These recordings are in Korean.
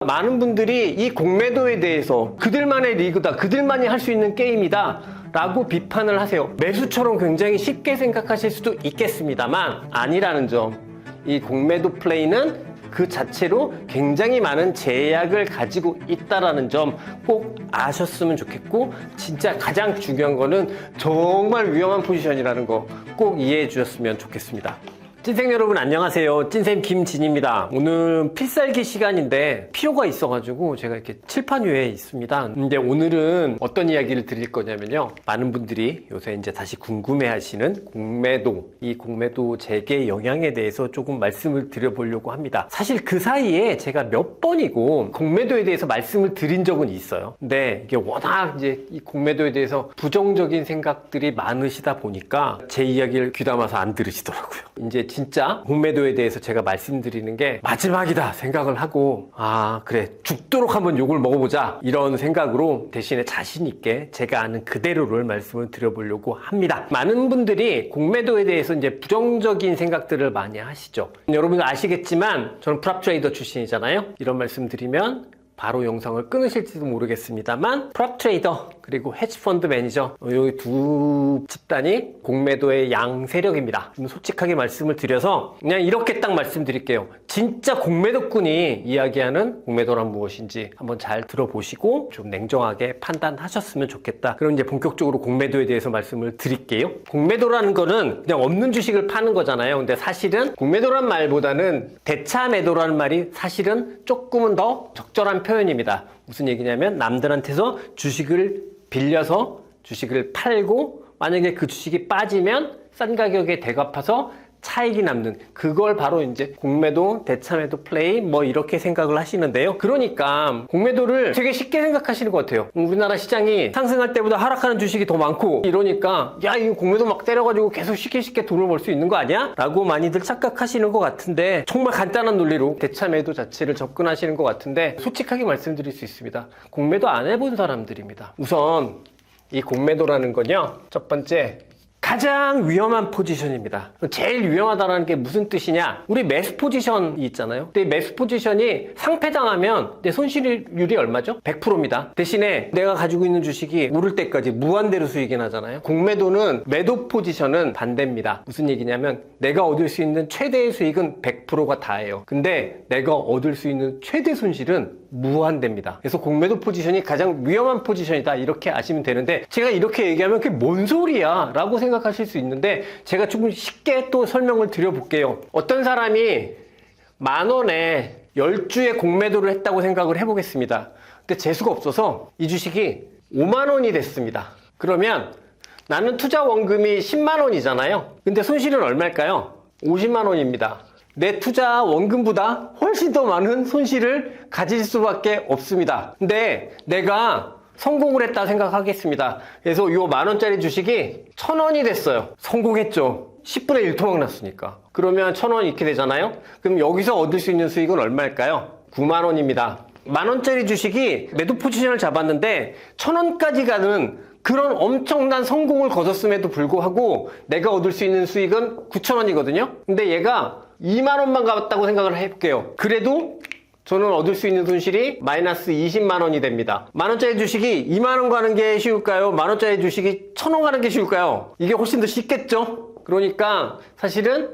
많은 분들이 이 공매도에 대해서 그들만의 리그다, 그들만이 할 수 있는 게임이다 라고 비판을 하세요. 매수처럼 굉장히 쉽게 생각하실 수도 있겠습니다만 아니라는 점. 이 공매도 플레이는 그 자체로 굉장히 많은 제약을 가지고 있다라는 점 꼭 아셨으면 좋겠고, 진짜 가장 중요한 거는 정말 위험한 포지션이라는 거 꼭 이해해 주셨으면 좋겠습니다. 찐생 여러분 안녕하세요. 찐쌤 김진입니다. 오늘 필살기 시간인데 필요가 있어가지고 제가 이렇게 칠판 위에 있습니다. 근데 오늘은 어떤 이야기를 드릴 거냐면요. 많은 분들이 요새 이제 다시 궁금해하시는 공매도, 이 공매도 재개 영향에 대해서 조금 말씀을 드려보려고 합니다. 사실 그 사이에 제가 몇 번이고 공매도에 대해서 말씀을 드린 적은 있어요. 근데 이게 워낙 이제 이 공매도에 대해서 부정적인 생각들이 많으시다 보니까 제 이야기를 귀담아서 안 들으시더라고요. 이제 진짜 공매도에 대해서 제가 말씀드리는 게 마지막이다 생각을 하고, 아 그래 죽도록 한번 욕을 먹어보자 이런 생각으로 대신에 자신 있게 제가 아는 그대로를 말씀을 드려보려고 합니다. 많은 분들이 공매도에 대해서 이제 부정적인 생각들을 많이 하시죠. 여러분 아시겠지만 저는 프랍 트레이더 출신이잖아요. 이런 말씀 드리면 바로 영상을 끊으실지도 모르겠습니다만 프랍 트레이더 그리고 헤지펀드 매니저, 이 두 집단이 공매도의 양 세력입니다. 좀 솔직하게 말씀을 드려서 그냥 이렇게 딱 말씀드릴게요. 진짜 공매도꾼이 이야기하는 공매도란 무엇인지 한번 잘 들어보시고 좀 냉정하게 판단하셨으면 좋겠다. 그럼 이제 본격적으로 공매도에 대해서 말씀을 드릴게요. 공매도라는 거는 그냥 없는 주식을 파는 거잖아요. 근데 사실은 공매도란 말보다는 대차 매도라는 말이 사실은 조금은 더 적절한 표현입니다. 무슨 얘기냐면 남들한테서 주식을 빌려서 주식을 팔고 만약에 그 주식이 빠지면 싼 가격에 되갚아서 차익이 남는, 그걸 바로 이제 공매도, 대차매도 플레이 뭐 이렇게 생각을 하시는데요. 그러니까 공매도를 되게 쉽게 생각하시는 것 같아요. 우리나라 시장이 상승할 때보다 하락하는 주식이 더 많고 이러니까 야 이거 공매도 막 때려가지고 계속 쉽게 돈을 벌 수 있는 거 아니야? 라고 많이들 착각하시는 것 같은데, 정말 간단한 논리로 대차매도 자체를 접근하시는 것 같은데 솔직하게 말씀드릴 수 있습니다. 공매도 안 해본 사람들입니다. 우선 이 공매도라는 건요, 첫 번째 가장 위험한 포지션입니다. 제일 위험하다는 게 무슨 뜻이냐? 우리 매수 포지션이 있잖아요. 근데 매수 포지션이 상패당하면 내 손실률이 얼마죠? 100%입니다. 대신에 내가 가지고 있는 주식이 오를 때까지 무한대로 수익이 나잖아요. 공매도는 매도 포지션은 반대입니다. 무슨 얘기냐면 내가 얻을 수 있는 최대의 수익은 100%가 다예요. 근데 내가 얻을 수 있는 최대 손실은 무한대입니다. 그래서 공매도 포지션이 가장 위험한 포지션이다 이렇게 아시면 되는데, 제가 이렇게 얘기하면 그게 뭔 소리야 라고 생각하실 수 있는데 제가 조금 쉽게 또 설명을 드려볼게요. 어떤 사람이 10,000원에 10주에 공매도를 했다고 생각을 해보겠습니다. 근데 재수가 없어서 이 주식이 50,000원이 됐습니다. 그러면 나는 투자 원금이 100,000원이잖아요. 근데 손실은 얼마일까요? 500,000원입니다. 내 투자 원금보다 훨씬 더 많은 손실을 가질 수밖에 없습니다. 근데 내가 성공을 했다 생각하겠습니다. 그래서 이 10,000원짜리 주식이 1,000원이 됐어요. 성공했죠. 10분의 1 토막 났으니까. 그러면 1,000원 이렇게 되잖아요. 그럼 여기서 얻을 수 있는 수익은 얼마일까요? 90,000원입니다. 10,000원짜리 주식이 매도 포지션을 잡았는데 1,000원까지 가는 그런 엄청난 성공을 거뒀음에도 불구하고 내가 얻을 수 있는 수익은 9,000원이거든요. 근데 얘가 20,000원만 갔다고 생각을 해볼게요. 그래도 저는 얻을 수 있는 손실이 마이너스 200,000원이 됩니다. 10,000원짜리 주식이 20,000원 가는 게 쉬울까요? 10,000원짜리 주식이 1,000원 가는 게 쉬울까요? 이게 훨씬 더 쉽겠죠? 그러니까 사실은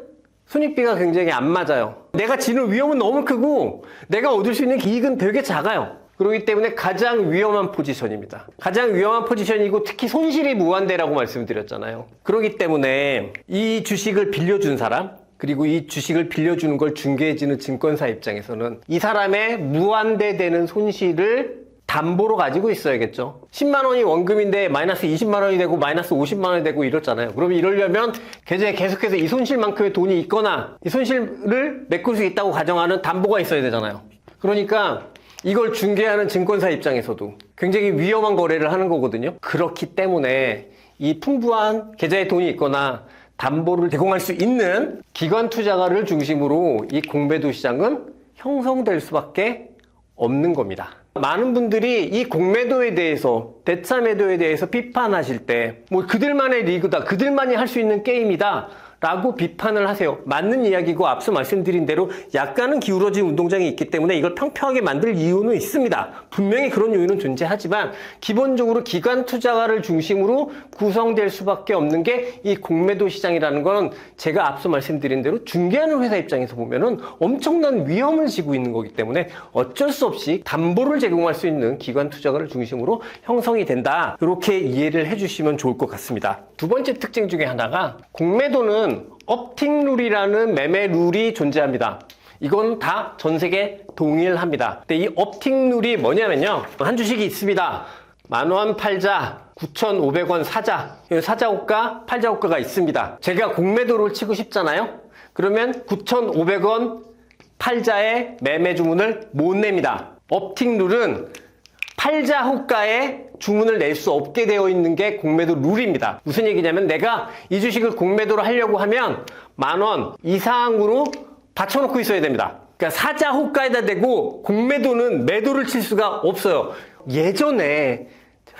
손익비가 굉장히 안 맞아요. 내가 지는 위험은 너무 크고 내가 얻을 수 있는 이익은 되게 작아요. 그렇기 때문에 가장 위험한 포지션입니다. 가장 위험한 포지션이고 특히 손실이 무한대라고 말씀드렸잖아요. 그렇기 때문에 이 주식을 빌려준 사람, 그리고 이 주식을 빌려주는 걸 중개해주는 증권사 입장에서는 이 사람의 무한대 되는 손실을 담보로 가지고 있어야겠죠. 100,000원이 원금인데 마이너스 200,000원이 되고 마이너스 500,000원이 되고 이렇잖아요. 그러면 이러려면 계속해서 이 손실만큼의 돈이 있거나 이 손실을 메꿀 수 있다고 가정하는 담보가 있어야 되잖아요. 그러니까 이걸 중개하는 증권사 입장에서도 굉장히 위험한 거래를 하는 거거든요. 그렇기 때문에 이 풍부한 계좌에 돈이 있거나 담보를 제공할 수 있는 기관 투자가를 중심으로 이 공매도 시장은 형성될 수밖에 없는 겁니다. 많은 분들이 이 공매도에 대해서, 대차 매도에 대해서 비판하실 때 뭐 그들만의 리그다, 그들만이 할 수 있는 게임이다 라고 비판을 하세요. 맞는 이야기고 앞서 말씀드린 대로 약간은 기울어진 운동장이 있기 때문에 이걸 평평하게 만들 이유는 있습니다. 분명히 그런 요인은 존재하지만 기본적으로 기관 투자가를 중심으로 구성될 수밖에 없는 게 이 공매도 시장이라는 건 제가 앞서 말씀드린 대로 중개하는 회사 입장에서 보면은 엄청난 위험을 지고 있는 거기 때문에 어쩔 수 없이 담보를 제공할 수 있는 기관 투자가를 중심으로 형성이 된다. 이렇게 이해를 해주시면 좋을 것 같습니다. 두 번째 특징 중에 하나가 공매도는 업팅 룰이라는 매매 룰이 존재합니다. 이건 다 전 세계 동일합니다. 근데 이 업팅 룰이 뭐냐면요. 한 주식이 있습니다. 10,000원 팔자, 9,500원 사자. 사자 호가, 팔자 호가가 있습니다. 제가 공매도를 치고 싶잖아요. 그러면 9,500원 팔자의 매매 주문을 못 냅니다. 업팅 룰은 팔자 호가에 주문을 낼 수 없게 되어 있는 게 공매도 룰입니다. 무슨 얘기냐면 내가 이 주식을 공매도로 하려고 하면 10,000원 이상으로 받쳐놓고 있어야 됩니다. 그러니까 사자 호가에다 대고 공매도는 매도를 칠 수가 없어요. 예전에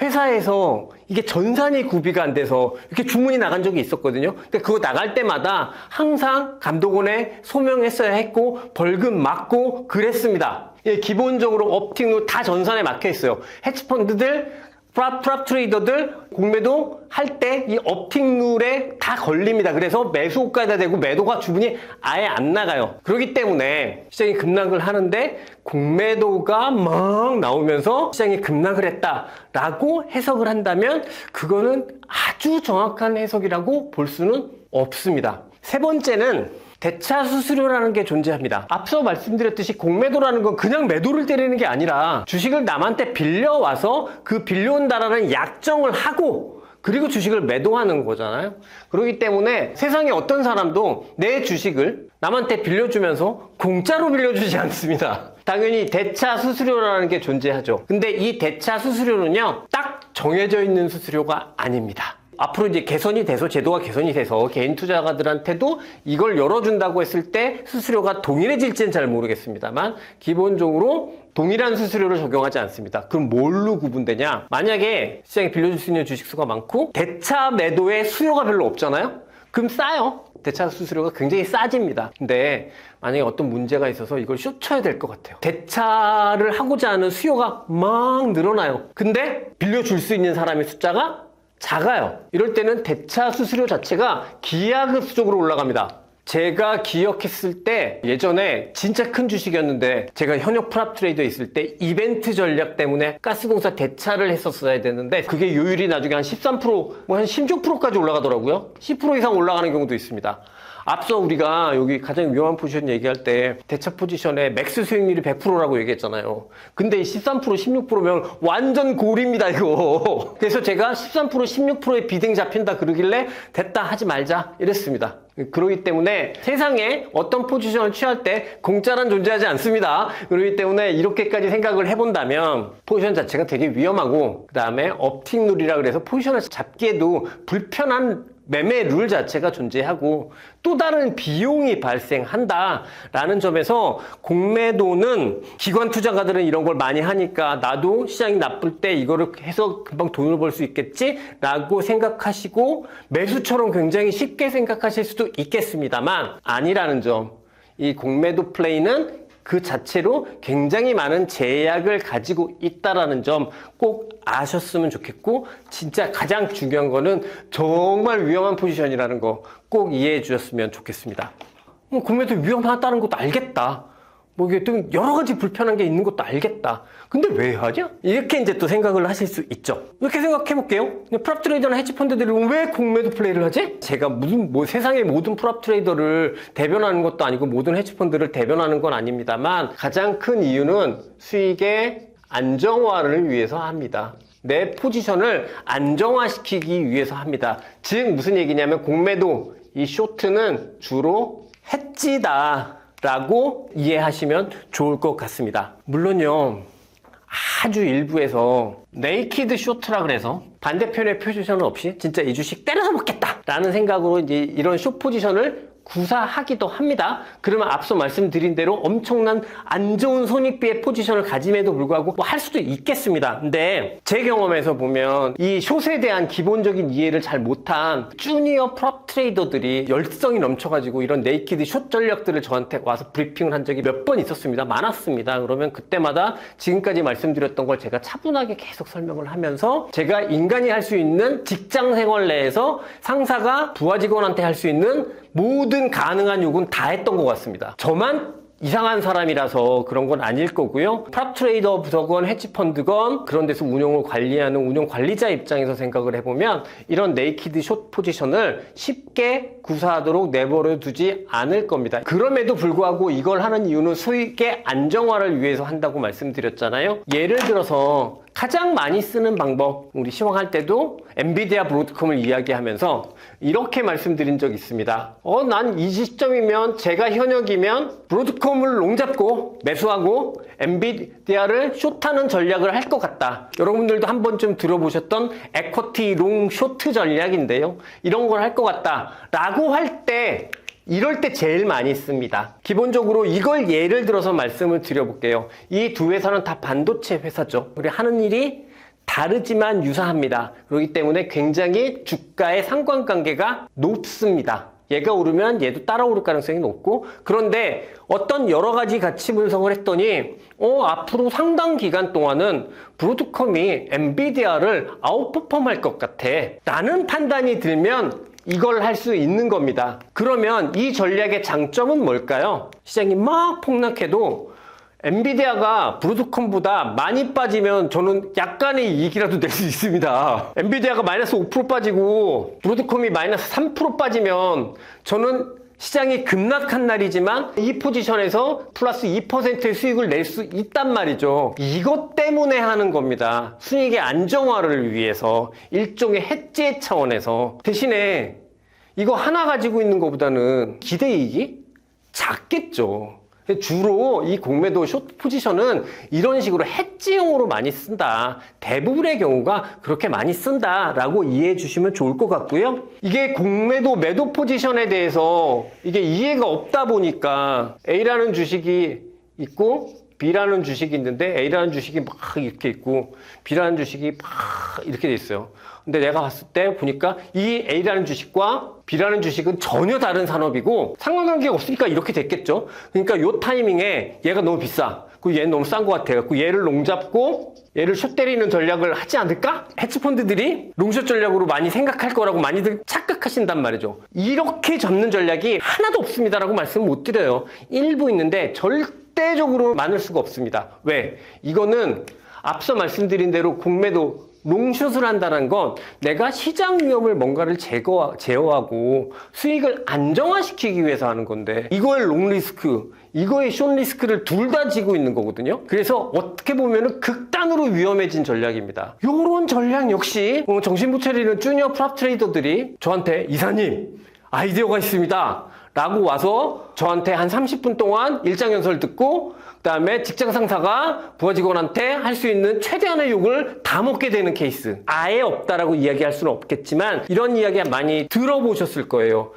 회사에서 이게 전산이 구비가 안 돼서 이렇게 주문이 나간 적이 있었거든요. 근데 그거 나갈 때마다 항상 감독원에 소명했어야 했고 벌금 맞고 그랬습니다. 예, 기본적으로 업팅도 다 전산에 막혀 있어요. 헤지펀드들, 프랍 트레이더들 공매도 할 때 이 업팅 룰에 다 걸립니다. 그래서 매수 호가에다 대고 매도가 주문이 아예 안 나가요. 그렇기 때문에 시장이 급락을 하는데 공매도가 막 나오면서 시장이 급락을 했다라고 해석을 한다면 그거는 아주 정확한 해석이라고 볼 수는 없습니다. 세 번째는 대차 수수료라는 게 존재합니다. 앞서 말씀드렸듯이 공매도라는 건 그냥 매도를 때리는 게 아니라 주식을 남한테 빌려와서 그 빌려온다라는 약정을 하고 그리고 주식을 매도하는 거잖아요. 그렇기 때문에 세상에 어떤 사람도 내 주식을 남한테 빌려주면서 공짜로 빌려주지 않습니다. 당연히 대차 수수료라는 게 존재하죠. 근데 이 대차 수수료는요, 딱 정해져 있는 수수료가 아닙니다. 앞으로 이제 개선이 돼서 제도가 개선이 돼서 개인 투자가들한테도 이걸 열어준다고 했을 때 수수료가 동일해질지는 잘 모르겠습니다만 기본적으로 동일한 수수료를 적용하지 않습니다. 그럼 뭘로 구분되냐? 만약에 시장에 빌려줄 수 있는 주식수가 많고 대차 매도에 수요가 별로 없잖아요? 그럼 싸요. 대차 수수료가 굉장히 싸집니다. 근데 만약에 어떤 문제가 있어서 이걸 쇼쳐야 될 것 같아요. 대차를 하고자 하는 수요가 막 늘어나요. 근데 빌려줄 수 있는 사람의 숫자가 작아요. 이럴 때는 대차 수수료 자체가 기하급수적으로 올라갑니다. 제가 기억했을 때 예전에 진짜 큰 주식이었는데 제가 현역 프랍 트레이더에 있을 때 이벤트 전략 때문에 가스공사 대차를 했었어야 되는데 그게 요율이 나중에 한 13%, 뭐 한 16%까지 올라가더라고요. 10% 이상 올라가는 경우도 있습니다. 앞서 우리가 여기 가장 위험한 포지션 얘기할 때 대차 포지션의 맥스 수익률이 100%라고 얘기했잖아요. 근데 13%, 16%면 완전 골입니다, 이거. 그래서 제가 13%, 16%의 비등 잡힌다 그러길래 됐다 하지 말자 이랬습니다. 그렇기 때문에 세상에 어떤 포지션을 취할 때 공짜란 존재하지 않습니다. 그렇기 때문에 이렇게까지 생각을 해본다면 포지션 자체가 되게 위험하고 그 다음에 업팅 룰이라 그래서 포지션을 잡기에도 불편한 매매 룰 자체가 존재하고 또 다른 비용이 발생한다라는 점에서 공매도는 기관 투자가들은 이런 걸 많이 하니까 나도 시장이 나쁠 때 이거를 해서 금방 돈을 벌 수 있겠지라고 생각하시고 매수처럼 굉장히 쉽게 생각하실 수도 있겠습니다만 아니라는 점. 이 공매도 플레이는 그 자체로 굉장히 많은 제약을 가지고 있다라는 점 꼭 아셨으면 좋겠고 진짜 가장 중요한 거는 정말 위험한 포지션이라는 거 꼭 이해해 주셨으면 좋겠습니다. 공매도 위험하다는 것도 알겠다. 뭐 이게 또 여러 가지 불편한 게 있는 것도 알겠다. 근데 왜 하냐? 이렇게 이제 또 생각을 하실 수 있죠. 이렇게 생각해 볼게요. 프랍 트레이더나 헤지 펀드들은 왜 공매도 플레이를 하지? 제가 무슨 세상의 모든 프랍 트레이더를 대변하는 것도 아니고 모든 헤지 펀드를 대변하는 건 아닙니다만 가장 큰 이유는 수익의 안정화를 위해서 합니다. 내 포지션을 안정화시키기 위해서 합니다. 즉 무슨 얘기냐면 공매도, 이 쇼트는 주로 해지다 라고 이해하시면 좋을 것 같습니다. 물론요, 아주 일부에서 네이키드 쇼트라 그래서 반대편의 포지션은 없이 진짜 이 주식 때려서 먹겠다 라는 생각으로 이제 이런 숏 포지션을 구사하기도 합니다. 그러면 앞서 말씀드린 대로 엄청난 안 좋은 손익비의 포지션을 가짐에도 불구하고 뭐 할 수도 있겠습니다. 근데 제 경험에서 보면 이 숏에 대한 기본적인 이해를 잘 못한 주니어 프롭 트레이더들이 열성이 넘쳐가지고 이런 네이키드 숏 전략들을 저한테 와서 브리핑을 한 적이 몇 번 있었습니다. 많았습니다. 그러면 그때마다 지금까지 말씀드렸던 걸 제가 차분하게 계속 설명을 하면서 제가 인간이 할 수 있는 직장 생활 내에서 상사가 부하 직원한테 할 수 있는 모든 가능한 요구는 다 했던 것 같습니다. 저만 이상한 사람이라서 그런 건 아닐 거고요. 프랍 트레이더 부서건 헤지펀드건 그런 데서 운용을 관리하는 운용 관리자 입장에서 생각을 해보면 이런 네이키드 숏 포지션을 쉽게 구사하도록 내버려 두지 않을 겁니다. 그럼에도 불구하고 이걸 하는 이유는 수익의 안정화를 위해서 한다고 말씀드렸잖아요. 예를 들어서 가장 많이 쓰는 방법, 우리 시황할 때도 엔비디아 브로드컴을 이야기하면서 이렇게 말씀드린 적이 있습니다. 난 이 시점이면 제가 현역이면 브로드컴을 롱잡고 매수하고 엔비디아를 숏하는 전략을 할 것 같다. 여러분들도 한 번쯤 들어보셨던 에쿼티 롱 쇼트 전략인데요. 이런 걸 할 것 같다 라고 할 때 이럴 때 제일 많이 씁니다. 기본적으로 이걸 예를 들어서 말씀을 드려볼게요. 이 두 회사는 다 반도체 회사죠. 우리 하는 일이 다르지만 유사합니다. 그렇기 때문에 굉장히 주가의 상관관계가 높습니다. 얘가 오르면 얘도 따라 오를 가능성이 높고, 그런데 어떤 여러 가지 가치 분석을 했더니 앞으로 상당 기간 동안은 브로드컴이 엔비디아를 아웃퍼폼 할 것 같아 라는 판단이 들면 이걸 할 수 있는 겁니다. 그러면 이 전략의 장점은 뭘까요? 시장이 막 폭락해도 엔비디아가 브로드컴보다 많이 빠지면 저는 약간의 이익이라도 낼 수 있습니다. 엔비디아가 마이너스 5% 빠지고 브로드컴이 마이너스 3% 빠지면 저는 시장이 급락한 날이지만 이 포지션에서 플러스 2%의 수익을 낼 수 있단 말이죠. 이것 때문에 하는 겁니다. 수익의 안정화를 위해서, 일종의 해지 차원에서. 대신에 이거 하나 가지고 있는 것보다는 기대이익이 작겠죠. 주로 이 공매도 숏 포지션은 이런 식으로 해지용으로 많이 쓴다. 대부분의 경우가 그렇게 많이 쓴다라고 이해해 주시면 좋을 것 같고요. 이게 공매도 매도 포지션에 대해서 이게 이해가 없다 보니까 A라는 주식이 있고 B라는 주식이 있는데 A라는 주식이 막 이렇게 있고 B라는 주식이 막 이렇게 돼 있어요. 근데 내가 봤을 때 보니까 이 A라는 주식과 B라는 주식은 전혀 다른 산업이고 상관관계가 없으니까 이렇게 됐겠죠. 그러니까 요 타이밍에 얘가 너무 비싸. 그리고 얘는 너무 싼 것 같아. 그리고 얘를 롱잡고 얘를 숏 때리는 전략을 하지 않을까? 헤지펀드들이 롱숏 전략으로 많이 생각할 거라고 많이들 착각하신단 말이죠. 이렇게 잡는 전략이 하나도 없습니다라고 말씀 못 드려요. 일부 있는데 절대적으로 많을 수가 없습니다. 왜? 이거는 앞서 말씀드린 대로 공매도 롱숏을 한다는 건 내가 시장 위험을 뭔가를 제어하고 수익을 안정화시키기 위해서 하는 건데 이거의 롱리스크, 이거의 숏리스크를 둘 다 지고 있는 거거든요. 그래서 어떻게 보면은 극단으로 위험해진 전략입니다. 요런 전략 역시 정신 못 차리는 주니어 프랍 트레이더들이 저한테 이사님 아이디어가 있습니다 라고 와서 저한테 한 30분 동안 일장 연설 듣고 그 다음에 직장 상사가 부하 직원한테 할 수 있는 최대한의 욕을 다 먹게 되는 케이스. 아예 없다라고 이야기할 수는 없겠지만 이런 이야기 많이 들어보셨을 거예요.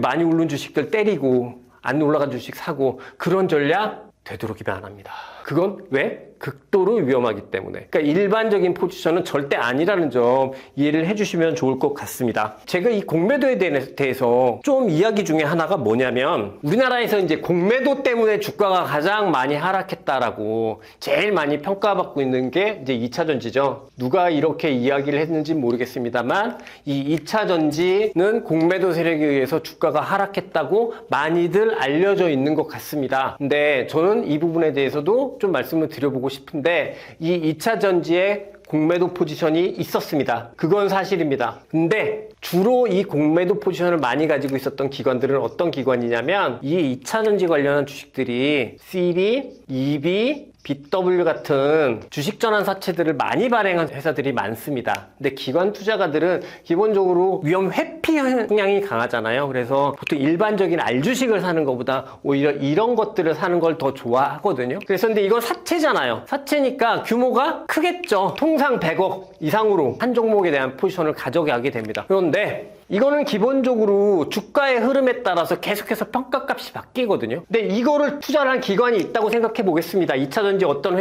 많이 오른 주식들 때리고 안 올라간 주식 사고 그런 전략 되도록이면 안 합니다. 그건 왜? 극도로 위험하기 때문에. 그러니까 일반적인 포지션은 절대 아니라는 점 이해를 해주시면 좋을 것 같습니다. 제가 이 공매도에 대해서 좀 이야기 중에 하나가 뭐냐면 우리나라에서 이제 공매도 때문에 주가가 가장 많이 하락했다라고 제일 많이 평가받고 있는 게 이제 2차 전지죠. 누가 이렇게 이야기를 했는지 모르겠습니다만 이 2차 전지는 공매도 세력에 의해서 주가가 하락했다고 많이들 알려져 있는 것 같습니다. 근데 저는 이 부분에 대해서도 좀 말씀을 드려보고 싶은데 이 2차 전지에 공매도 포지션이 있었습니다. 그건 사실입니다. 근데 주로 이 공매도 포지션을 많이 가지고 있었던 기관들은 어떤 기관이냐면 이 2차 전지 관련한 주식들이 CB, EB, BW 같은 주식 전환 사채들을 많이 발행한 회사들이 많습니다. 근데 기관 투자가들은 기본적으로 위험 회피 성향이 강하잖아요. 그래서 보통 일반적인 알주식을 사는 것보다 오히려 이런 것들을 사는 걸 더 좋아하거든요. 그래서 근데 이건 사채잖아요. 사채니까 규모가 크겠죠. 통상 100억 이상으로 한 종목에 대한 포지션을 가져가게 됩니다. 그런데 이거는 기본적으로 주가의 흐름에 따라서 계속해서 평가값이 바뀌거든요. 근데 이거를 투자를 한 기관이 있다고 생각해 보겠습니다. 2차전지 어떤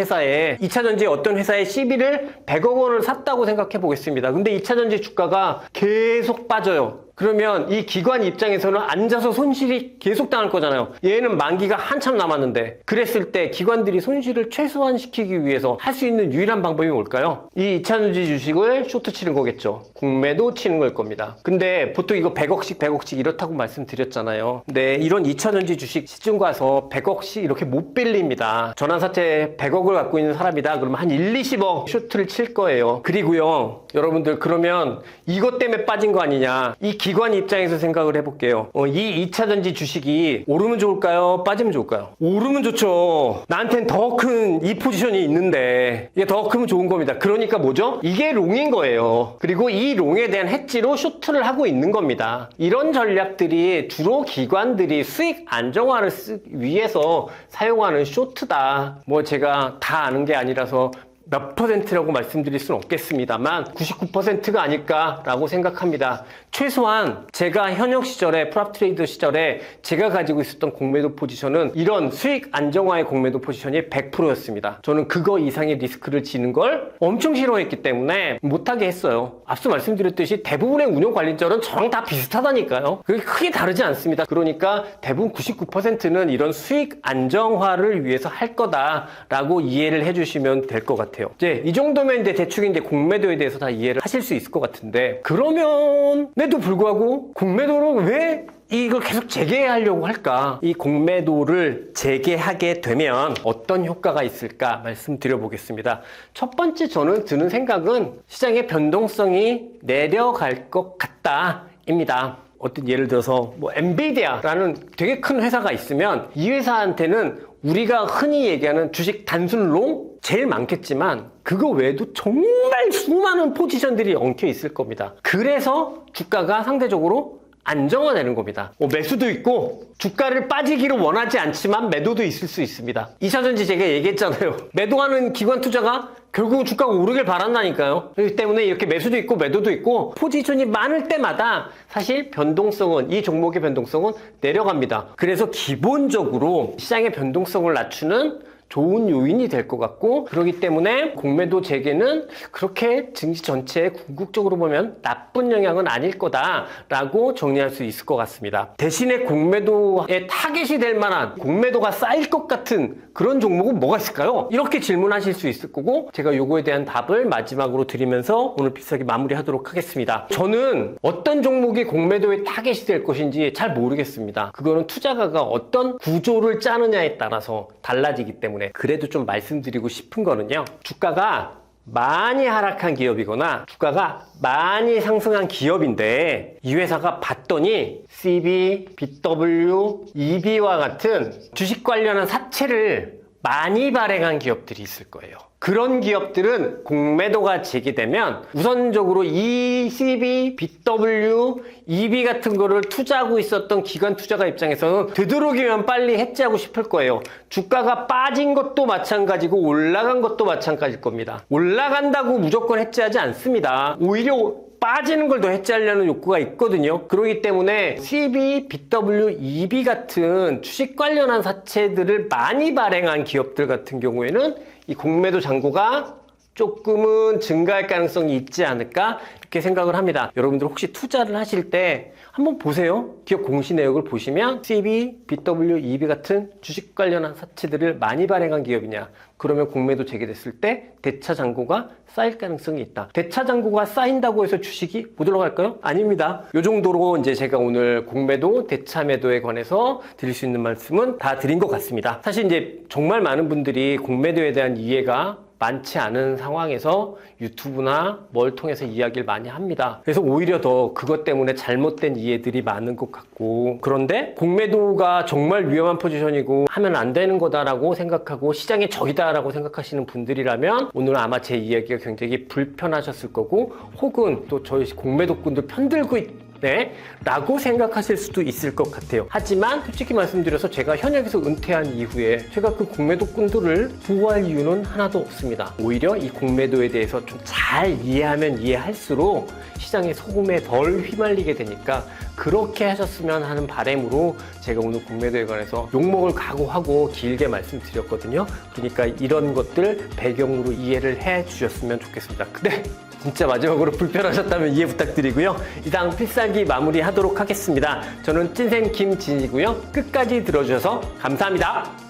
회사에 CB를 100억 원을 샀다고 생각해 보겠습니다. 근데 2차전지 주가가 계속 빠져요. 그러면 이 기관 입장에서는 앉아서 손실이 계속 당할 거잖아요. 얘는 만기가 한참 남았는데, 그랬을 때 기관들이 손실을 최소화시키기 위해서 할 수 있는 유일한 방법이 뭘까요? 이 2차전지 주식을 쇼트 치는 거겠죠. 공매도 치는 걸 겁니다. 근데 보통 이거 100억씩 이렇다고 말씀드렸잖아요. 근데 이런 2차전지 주식 시중 가서 100억씩 이렇게 못 빌립니다. 전환사채 100억을 갖고 있는 사람이다 그러면 한 20억 쇼트를 칠 거예요. 그리고요, 여러분들, 그러면 이것 때문에 빠진 거 아니냐, 이 기관 입장에서 생각을 해볼게요. 이 2차전지 주식이 오르면 좋을까요? 빠지면 좋을까요? 오르면 좋죠. 나한텐 더 큰 이 포지션이 있는데 이게 더 크면 좋은 겁니다. 그러니까 뭐죠? 이게 롱인 거예요. 그리고 이 롱에 대한 해지로 쇼트를 하고 있는 겁니다. 이런 전략들이 주로 기관들이 수익 안정화를 위해서 사용하는 쇼트다. 뭐 제가 다 아는 게 아니라서 몇 %라고 말씀드릴 수는 없겠습니다만 99%가 아닐까라고 생각합니다. 최소한 제가 현역 시절에 프랍트레이더 시절에 제가 가지고 있었던 공매도 포지션은 이런 수익 안정화의 공매도 포지션이 100%였습니다. 저는 그거 이상의 리스크를 지는 걸 엄청 싫어했기 때문에 못하게 했어요. 앞서 말씀드렸듯이 대부분의 운용 관리자는 저랑 다 비슷하다니까요. 그게 크게 다르지 않습니다. 그러니까 대부분 99%는 이런 수익 안정화를 위해서 할 거다라고 이해를 해주시면 될 것 같아요. 이제 이 정도면 이제 대충 이제 공매도에 대해서 다 이해를 하실 수 있을 것 같은데, 그럼에도 불구하고 공매도를 왜 이걸 계속 재개하려고 할까? 이 공매도를 재개하게 되면 어떤 효과가 있을까 말씀드려 보겠습니다. 첫 번째 저는 드는 생각은 시장의 변동성이 내려갈 것 같다입니다. 어떤 예를 들어서 뭐 엔비디아라는 되게 큰 회사가 있으면 이 회사한테는 우리가 흔히 얘기하는 주식 단순 롱 제일 많겠지만 그거 외에도 정말 수많은 포지션들이 엉켜 있을 겁니다. 그래서 주가가 상대적으로 안정화되는 겁니다. 매수도 있고 주가를 빠지기를 원하지 않지만 매도도 있을 수 있습니다. 2차전지 제가 얘기했잖아요. 매도하는 기관 투자가 결국은 주가가 오르길 바란다니까요. 그렇기 때문에 이렇게 매수도 있고 매도도 있고 포지션이 많을 때마다 사실 변동성은, 이 종목의 변동성은 내려갑니다. 그래서 기본적으로 시장의 변동성을 낮추는 좋은 요인이 될 것 같고, 그렇기 때문에 공매도 재개는 그렇게 증시 전체에 궁극적으로 보면 나쁜 영향은 아닐 거다라고 정리할 수 있을 것 같습니다. 대신에 공매도에 타겟이 될 만한, 공매도가 쌓일 것 같은 그런 종목은 뭐가 있을까요? 이렇게 질문하실 수 있을 거고, 제가 요거에 대한 답을 마지막으로 드리면서 오늘 비싸게 마무리하도록 하겠습니다. 저는 어떤 종목이 공매도의 타겟이 될 것인지 잘 모르겠습니다. 그거는 투자가가 어떤 구조를 짜느냐에 따라서 달라지기 때문에. 그래도 좀 말씀드리고 싶은 거는요, 주가가 많이 하락한 기업이거나 주가가 많이 상승한 기업인데 이 회사가 봤더니 CB, BW, EB와 같은 주식 관련한 사채를 많이 발행한 기업들이 있을 거예요. 그런 기업들은 공매도가 재개되면 우선적으로 이 CB, BW, EB 같은 거를 투자하고 있었던 기관 투자가 입장에서는 되도록이면 빨리 해지하고 싶을 거예요. 주가가 빠진 것도 마찬가지고 올라간 것도 마찬가지일 겁니다. 올라간다고 무조건 해지하지 않습니다. 오히려 빠지는 걸 더 해지하려는 욕구가 있거든요. 그렇기 때문에 CB, BW, EB 같은 주식 관련한 사채들을 많이 발행한 기업들 같은 경우에는 이 공매도 잔고가 조금은 증가할 가능성이 있지 않을까 이렇게 생각을 합니다. 여러분들 혹시 투자를 하실 때 한번 보세요. 기업 공시 내역을 보시면 CB, BW, EB 같은 주식 관련한 사채들을 많이 발행한 기업이냐, 그러면 공매도 재개됐을 때 대차 잔고가 쌓일 가능성이 있다. 대차 잔고가 쌓인다고 해서 주식이 못 올라갈까요? 아닙니다. 이 정도로 이제 제가 오늘 공매도, 대차 매도에 관해서 드릴 수 있는 말씀은 다 드린 것 같습니다. 사실 이제 정말 많은 분들이 공매도에 대한 이해가 많지 않은 상황에서 유튜브나 뭘 통해서 이야기를 많이 합니다. 그래서 오히려 더 그것 때문에 잘못된 이해들이 많은 것 같고, 그런데 공매도가 정말 위험한 포지션이고 하면 안 되는 거다라고 생각하고 시장의 적이다라고 생각하시는 분들이라면 오늘 아마 제 이야기가 굉장히 불편하셨을 거고, 혹은 또 저희 공매도꾼들 편들고 네, 라고 생각하실 수도 있을 것 같아요. 하지만 솔직히 말씀드려서 제가 현역에서 은퇴한 이후에 제가 그 공매도 꾼들을 보호할 이유는 하나도 없습니다. 오히려 이 공매도에 대해서 좀 잘 이해하면 이해할수록 시장의 소금에 덜 휘말리게 되니까 그렇게 하셨으면 하는 바람으로 제가 오늘 공매도에 관해서 욕먹을 각오하고 길게 말씀드렸거든요. 그러니까 이런 것들 배경으로 이해를 해 주셨으면 좋겠습니다. 근데 진짜 마지막으로 불편하셨다면 이해 부탁드리고요. 이상 필살기 마무리하도록 하겠습니다. 저는 찐생 김진이고요. 끝까지 들어주셔서 감사합니다.